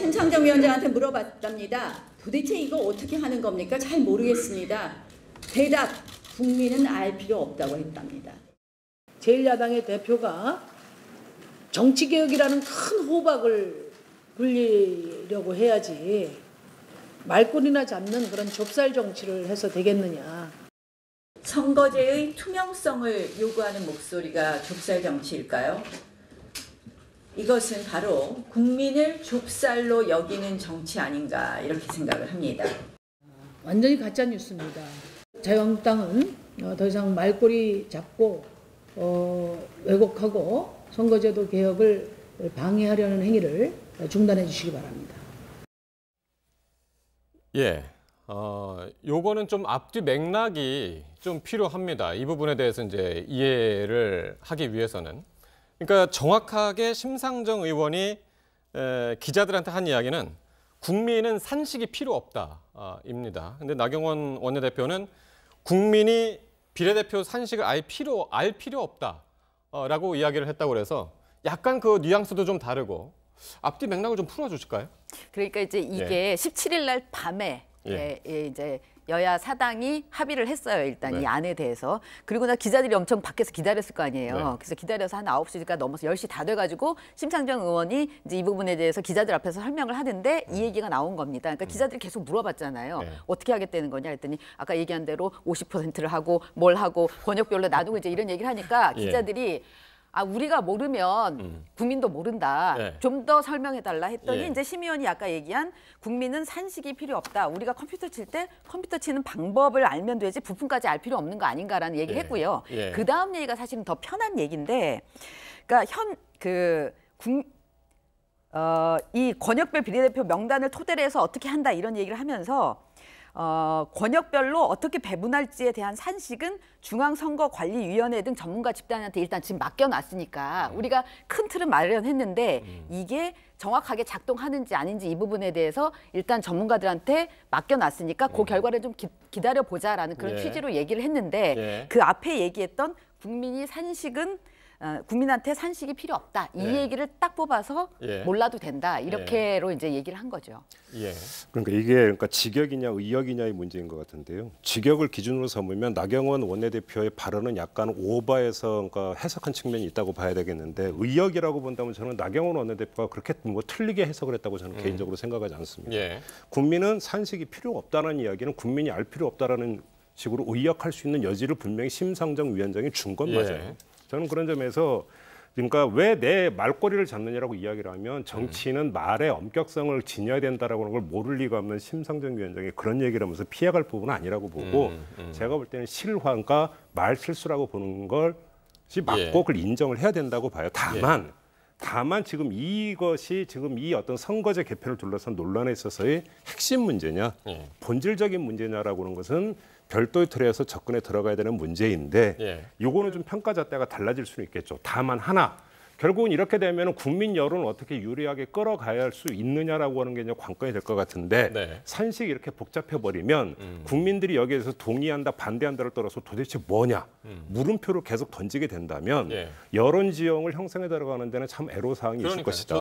심상정 위원장한테 물어봤답니다. 도대체 이거 어떻게 하는 겁니까? 잘 모르겠습니다. 대답, 국민은 알 필요 없다고 했답니다. 제1야당의 대표가 정치개혁이라는 큰 호박을 굴리려고 해야지 말꼬리나 잡는 그런 좁쌀 정치를 해서 되겠느냐. 선거제의 투명성을 요구하는 목소리가 좁쌀 정치일까요? 이것은 바로 국민을 좁쌀로 여기는 정치 아닌가 이렇게 생각을 합니다. 완전히 가짜 뉴스입니다. 자유한국당은 더 이상 말꼬리 잡고 왜곡하고 선거제도 개혁을 방해하려는 행위를 중단해 주시기 바랍니다. 예, 요거는 좀 앞뒤 맥락이 좀 필요합니다. 이 부분에 대해서 이제 이해를 하기 위해서는. 그러니까 정확하게 심상정 의원이 기자들한테 한 이야기는 국민은 산식이 필요 없다입니다. 근데 나경원 원내대표는 국민이 비례대표 산식을 알 필요 없다라고 이야기를 했다고 그래서 약간 그 뉘앙스도 좀 다르고 앞뒤 맥락을 좀 풀어주실까요? 그러니까 이제 이게 17일 날 밤에 이제 여야 사당이 합의를 했어요. 일단 이 안에 대해서. 그리고 나 기자들이 엄청 밖에서 기다렸을 거 아니에요. 그래서 기다려서 한 9시가 넘어서 10시 다 돼가지고 심상정 의원이 이제 이 부분에 대해서 기자들 앞에서 설명을 하는데 이 얘기가 나온 겁니다. 그러니까 기자들이 계속 물어봤잖아요. 어떻게 하겠다는 거냐 했더니 아까 얘기한 대로 50%를 하고 뭘 하고 권역별로 나누고 이제 이런 얘기를 하니까 기자들이 우리가 모르면 국민도 모른다. 좀 더 설명해달라 했더니 이제 심 의원이 아까 얘기한 국민은 산식이 필요 없다. 우리가 컴퓨터 칠 때 컴퓨터 치는 방법을 알면 되지 부품까지 알 필요 없는 거 아닌가라는 얘기를 했고요. 그 다음 얘기가 사실은 더 편한 얘기인데, 그러니까 이 권역별 비례대표 명단을 토대로 해서 어떻게 한다 이런 얘기를 하면서 권역별로 어떻게 배분할지에 대한 산식은 중앙선거관리위원회 등 전문가 집단한테 일단 지금 맡겨놨으니까 우리가 큰 틀은 마련했는데 이게 정확하게 작동하는지 아닌지 이 부분에 대해서 일단 전문가들한테 맡겨놨으니까 그 결과를 좀 기다려보자라는 그런 취지로 얘기를 했는데 그 앞에 얘기했던 국민한테 산식이 필요 없다. 이 얘기를 딱 뽑아서 몰라도 된다. 이렇게로 이제 얘기를 한 거죠. 그러니까 이게 직역이냐 의역이냐의 문제인 것 같은데요. 직역을 기준으로 삼으면 나경원 원내대표의 발언은 약간 오버해서 해석한 측면이 있다고 봐야 되겠는데 의역이라고 본다면 저는 나경원 원내대표가 그렇게 틀리게 해석을 했다고 저는 개인적으로 생각하지 않습니다. 국민은 산식이 필요 없다는 이야기는 국민이 알 필요 없다라는 식으로 의역할 수 있는 여지를 분명히 심상정 위원장이 준 건 맞아요. 저는 그런 점에서 그러니까 왜 내 말꼬리를 잡느냐라고 이야기를 하면 정치인은 말의 엄격성을 지녀야 된다라고 하는 걸 모를 리가 없는 심상정 위원장이 그런 얘기를 하면서 피해갈 부분은 아니라고 보고 제가 볼 때는 실화가 말 실수라고 보는 것이 맞고 그걸 인정을 해야 된다고 봐요. 다만 지금 이것이 지금 이 어떤 선거제 개편을 둘러싼 논란에 있어서의 핵심 문제냐, 본질적인 문제냐라고 하는 것은 별도의 틀에서 접근에 들어가야 되는 문제인데 요거는 좀 평가 잣대가 달라질 수는 있겠죠. 다만 하나, 결국은 이렇게 되면 국민 여론을 어떻게 유리하게 끌어가야 할 수 있느냐라고 하는 게 이제 관건이 될 것 같은데 산식이 이렇게 복잡해버리면 국민들이 여기에서 동의한다, 반대한다를 떠나서 도대체 뭐냐 물음표를 계속 던지게 된다면 여론 지형을 형성해 들어가는 데는 참 애로사항이 있을 것이다.